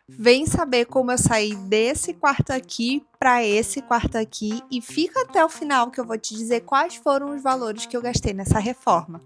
Vem saber como eu saí desse quarto aqui para esse quarto aqui e fica até o final que eu vou te dizer quais foram os valores que eu gastei nessa reforma.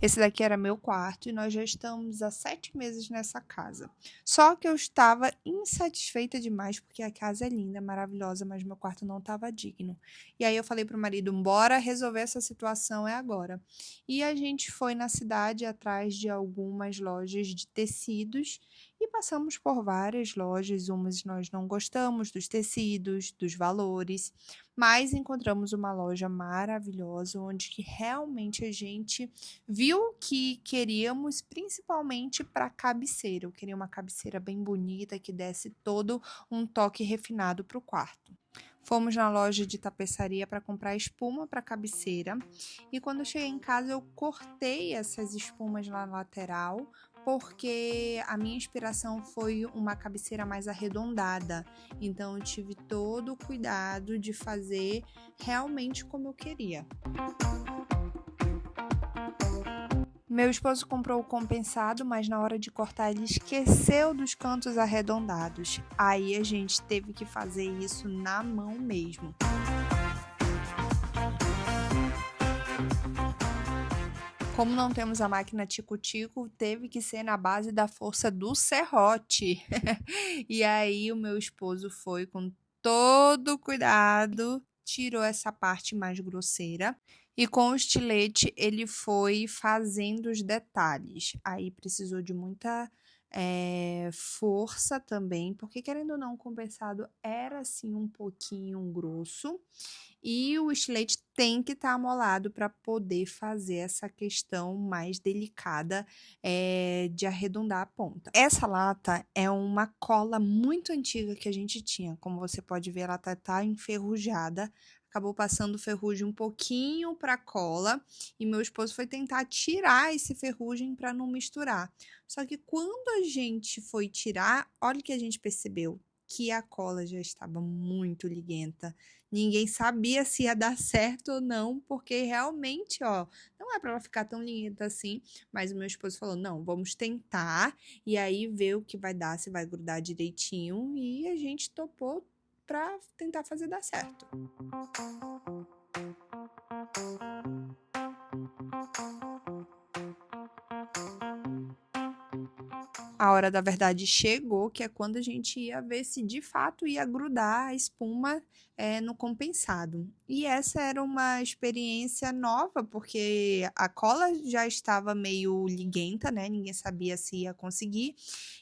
Esse daqui era meu quarto e nós já estamos há 7 meses nessa casa. Só que eu estava insatisfeita demais porque a casa é linda, maravilhosa, mas meu quarto não estava digno. E aí eu falei pro marido, bora resolver essa situação, é agora. E a gente foi na cidade atrás de algumas lojas de tecidos e passamos por várias lojas, umas nós não gostamos dos tecidos, dos valores, mas encontramos uma loja maravilhosa onde que realmente a gente viu o que queríamos, principalmente para cabeceira. Eu queria uma cabeceira bem bonita que desse todo um toque refinado para o quarto. Fomos na loja de tapeçaria para comprar espuma para cabeceira e quando eu cheguei em casa eu cortei essas espumas na lateral porque a minha inspiração foi uma cabeceira mais arredondada, então eu tive todo o cuidado de fazer realmente como eu queria. Meu esposo comprou o compensado, mas na hora de cortar ele esqueceu dos cantos arredondados. Aí a gente teve que fazer isso na mão mesmo. Como não temos a máquina tico-tico, teve que ser na base da força do serrote. E aí o meu esposo foi com todo cuidado, tirou essa parte mais grosseira e com o estilete ele foi fazendo os detalhes. Aí precisou de muita força também, porque querendo ou não, o compensado era assim um pouquinho grosso e o estilete tem que estar amolado para poder fazer essa questão mais delicada de arredondar a ponta. Essa lata é uma cola muito antiga que a gente tinha. Como você pode ver, ela tá enferrujada. Acabou passando ferrugem um pouquinho para a cola e meu esposo foi tentar tirar esse ferrugem para não misturar. Só que quando a gente foi tirar, olha o que a gente percebeu, que a cola já estava muito liguenta. Ninguém sabia se ia dar certo ou não, porque realmente, ó, não é para ela ficar tão linda assim, mas o meu esposo falou: "Não, vamos tentar e aí ver o que vai dar, se vai grudar direitinho", e a gente topou para tentar fazer dar certo. A hora da verdade chegou, que é quando a gente ia ver se de fato ia grudar a espuma no compensado. E essa era uma experiência nova, porque a cola já estava meio liguenta, né? Ninguém sabia se ia conseguir.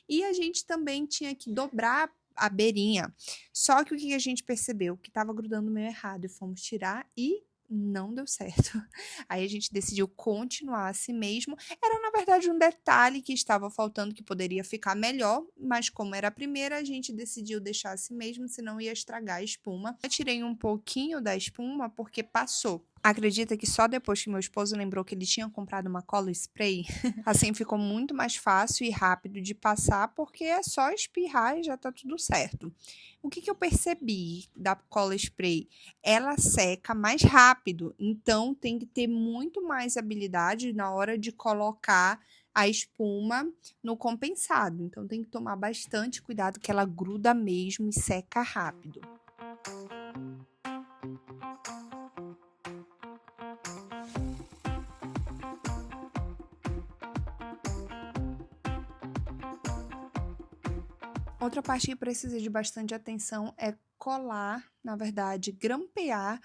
E a gente também tinha que dobrar a beirinha. Só que o que a gente percebeu? Que estava grudando meio errado e fomos tirar e não deu certo. Aí a gente decidiu continuar assim mesmo. Era, na verdade, um detalhe que estava faltando que poderia ficar melhor, mas como era a primeira, a gente decidiu deixar assim mesmo, senão ia estragar a espuma. Eu tirei um pouquinho da espuma porque passou. Acredita que só depois que meu esposo lembrou que ele tinha comprado uma cola spray, assim ficou muito mais fácil e rápido de passar, porque é só espirrar e já tá tudo certo. O que eu percebi da cola spray? Ela seca mais rápido, então tem que ter muito mais habilidade na hora de colocar a espuma no compensado. Então tem que tomar bastante cuidado que ela gruda mesmo e seca rápido. Outra parte que precisa de bastante atenção é colar, na verdade, grampear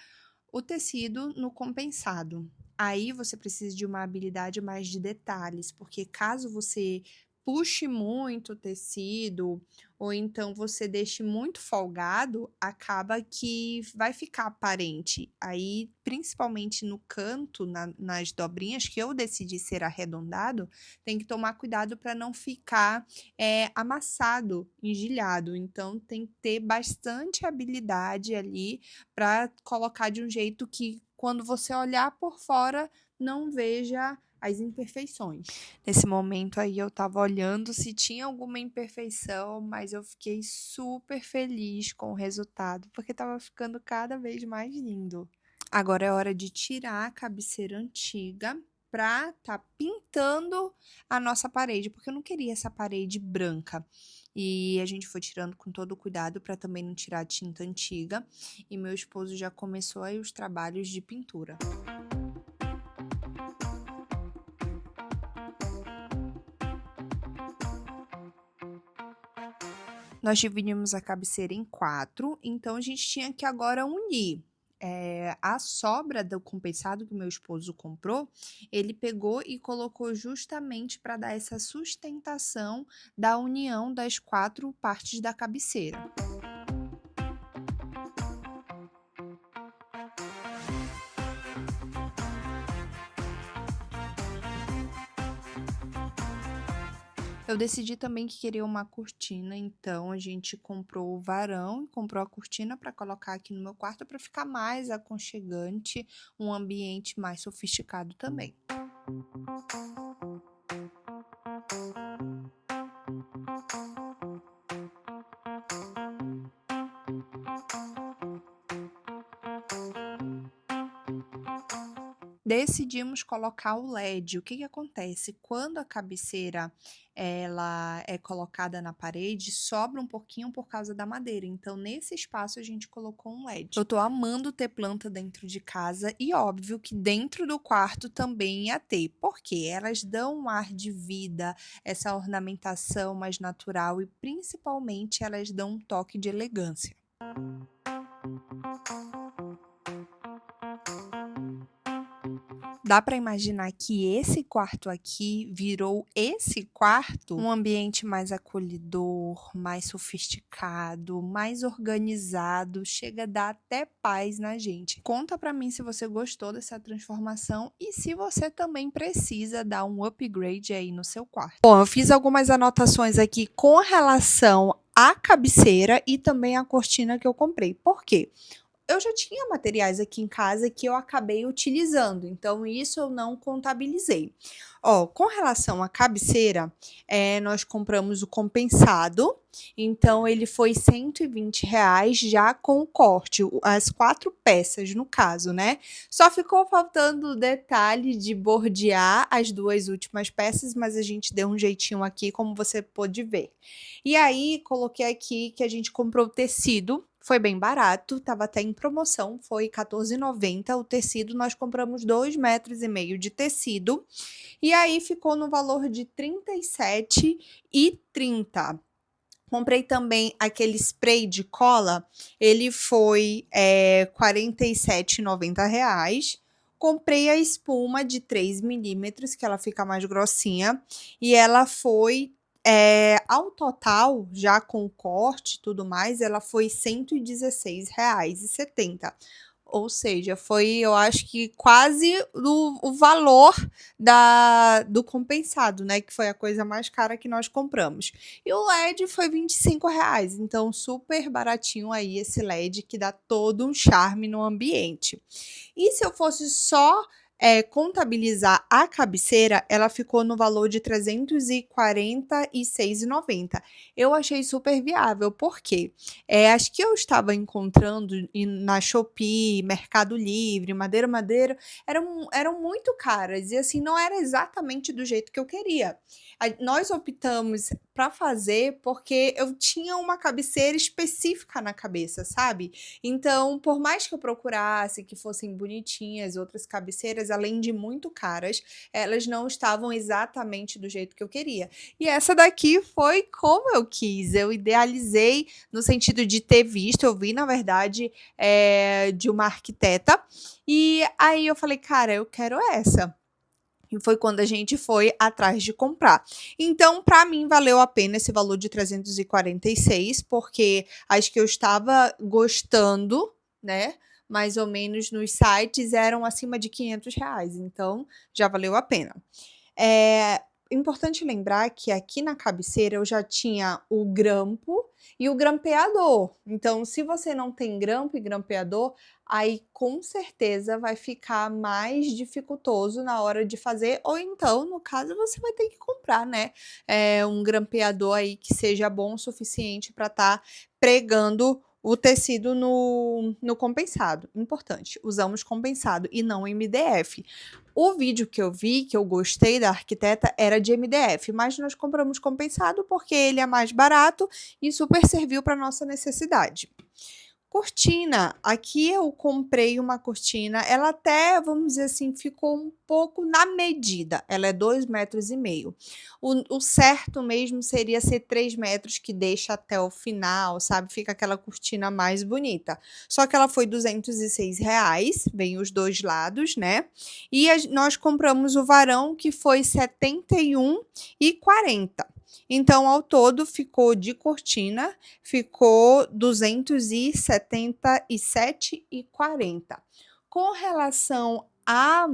o tecido no compensado. Aí você precisa de uma habilidade mais de detalhes, porque caso você puxe muito o tecido ou então você deixe muito folgado, acaba que vai ficar aparente. Aí, principalmente no canto, nas dobrinhas, que eu decidi ser arredondado, tem que tomar cuidado para não ficar amassado, engelhado. Então, tem que ter bastante habilidade ali para colocar de um jeito que, quando você olhar por fora, não veja as imperfeições. Nesse momento aí eu tava olhando se tinha alguma imperfeição, mas eu fiquei super feliz com o resultado, porque tava ficando cada vez mais lindo. Agora é hora de tirar a cabeceira antiga pra tá pintando a nossa parede, porque eu não queria essa parede branca. E a gente foi tirando com todo cuidado para também não tirar a tinta antiga. E meu esposo já começou aí os trabalhos de pintura. Nós dividimos a cabeceira em 4, então a gente tinha que agora unir. A sobra do compensado que o meu esposo comprou, ele pegou e colocou justamente para dar essa sustentação da união das 4 partes da cabeceira. Eu decidi também que queria uma cortina, então a gente comprou o varão e comprou a cortina para colocar aqui no meu quarto para ficar mais aconchegante, um ambiente mais sofisticado também. Decidimos colocar o LED. O que que acontece? Quando a cabeceira ela é colocada na parede, sobra um pouquinho por causa da madeira. Então, nesse espaço, a gente colocou um LED. Eu tô amando ter planta dentro de casa e óbvio que dentro do quarto também ia ter. Porque elas dão um ar de vida, essa ornamentação mais natural e principalmente elas dão um toque de elegância. Dá para imaginar que esse quarto aqui virou esse quarto um ambiente mais acolhedor, mais sofisticado, mais organizado, chega a dar até paz na gente. Conta para mim se você gostou dessa transformação e se você também precisa dar um upgrade aí no seu quarto. Bom, eu fiz algumas anotações aqui com relação à cabeceira e também à cortina que eu comprei. Por quê? Eu já tinha materiais aqui em casa que eu acabei utilizando, então isso eu não contabilizei. Ó, com relação à cabeceira, nós compramos o compensado, então ele foi R$ 120 já com o corte, as 4 peças no caso, né? Só ficou faltando o detalhe de bordear as 2 últimas peças, mas a gente deu um jeitinho aqui, como você pôde ver. E aí, coloquei aqui que a gente comprou o tecido, foi bem barato, estava até em promoção, foi R$14,90 o tecido, nós compramos 2,5 metros de tecido, e aí ficou no valor de R$37,30. Comprei também aquele spray de cola, ele foi R$47,90. Comprei a espuma de 3 milímetros, que ela fica mais grossinha, e ela foi ao total, já com o corte e tudo mais, ela foi R$116,70. Ou seja, foi, eu acho que quase o valor do compensado, né? Que foi a coisa mais cara que nós compramos. E o LED foi R$25, então super baratinho aí esse LED que dá todo um charme no ambiente. E se eu fosse só contabilizar a cabeceira, ela ficou no valor de R$346,90. Eu achei super viável, porque as que eu estava encontrando na Shopee, Mercado Livre, Madeira, eram muito caras e assim não era exatamente do jeito que eu queria. Nós optamos para fazer porque eu tinha uma cabeceira específica na cabeça, sabe? Então, por mais que eu procurasse que fossem bonitinhas outras cabeceiras, além de muito caras, elas não estavam exatamente do jeito que eu queria. E essa daqui foi como eu quis, eu idealizei no sentido de ter visto, eu vi, na verdade, de uma arquiteta, e aí eu falei, cara, eu quero essa. E foi quando a gente foi atrás de comprar. Então, para mim, valeu a pena esse valor de 346, porque as que eu estava gostando, né? Mais ou menos nos sites eram acima de R$500, então já valeu a pena. Importante lembrar que aqui na cabeceira eu já tinha o grampo e o grampeador. Então, se você não tem grampo e grampeador, aí com certeza vai ficar mais dificultoso na hora de fazer, ou então, no caso, você vai ter que comprar, né? Um grampeador aí que seja bom o suficiente para estar pregando o tecido no compensado. Importante, usamos compensado e não MDF. O vídeo que eu vi, que eu gostei da arquiteta, era de MDF, mas nós compramos compensado porque ele é mais barato e super serviu para nossa necessidade. Cortina, aqui eu comprei uma cortina, ela até, vamos dizer assim, ficou um pouco na medida, ela é 2,5 metros. O certo mesmo seria ser 3 metros, que deixa até o final, sabe? Fica aquela cortina mais bonita. Só que ela foi R$ 206, vem os dois lados, né? E nós compramos o varão, que foi R$ 71,40. Então, ao todo, ficou de cortina, ficou 277,40. Com relação à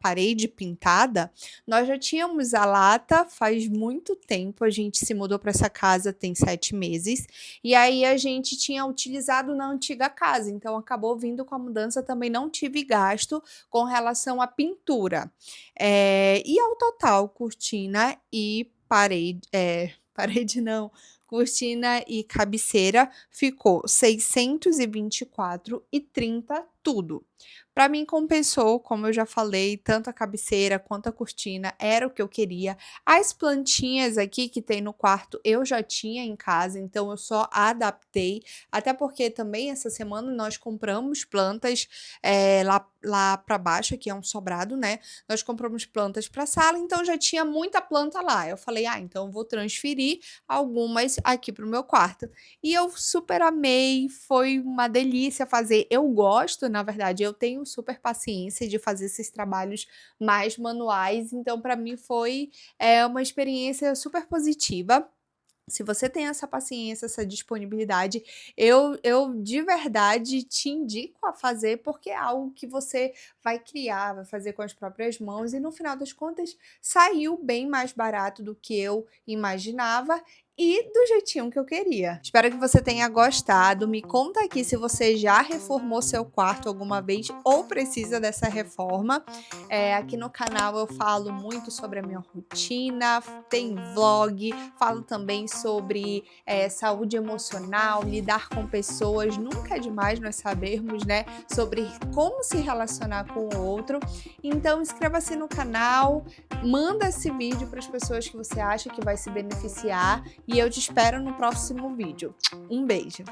parede pintada, nós já tínhamos a lata faz muito tempo, a gente se mudou para essa casa tem 7 meses, e aí a gente tinha utilizado na antiga casa, então acabou vindo com a mudança, também não tive gasto com relação à pintura. E ao total, cortina e parede não, cortina e cabeceira ficou R$ 624,30 tudo. Para mim compensou, como eu já falei, tanto a cabeceira quanto a cortina, era o que eu queria. As plantinhas aqui que tem no quarto eu já tinha em casa, então eu só adaptei, até porque também essa semana nós compramos plantas lá para baixo, aqui é um sobrado, né? Nós compramos plantas para sala, então já tinha muita planta lá. Eu falei, então vou transferir algumas aqui para o meu quarto. E eu super amei, foi uma delícia fazer. Eu gosto, na verdade, eu tenho super paciência de fazer esses trabalhos mais manuais, então para mim foi uma experiência super positiva. Se você tem essa paciência, essa disponibilidade, eu de verdade te indico a fazer, porque é algo que você vai criar, vai fazer com as próprias mãos e no final das contas saiu bem mais barato do que eu imaginava e do jeitinho que eu queria. Espero que você tenha gostado. Me conta aqui se você já reformou seu quarto alguma vez ou precisa dessa reforma. Aqui no canal eu falo muito sobre a minha rotina, tem vlog, falo também sobre saúde emocional, lidar com pessoas. Nunca é demais nós sabermos, né, sobre como se relacionar com o outro. Então inscreva-se no canal, manda esse vídeo para as pessoas que você acha que vai se beneficiar e eu te espero no próximo vídeo. Um beijo!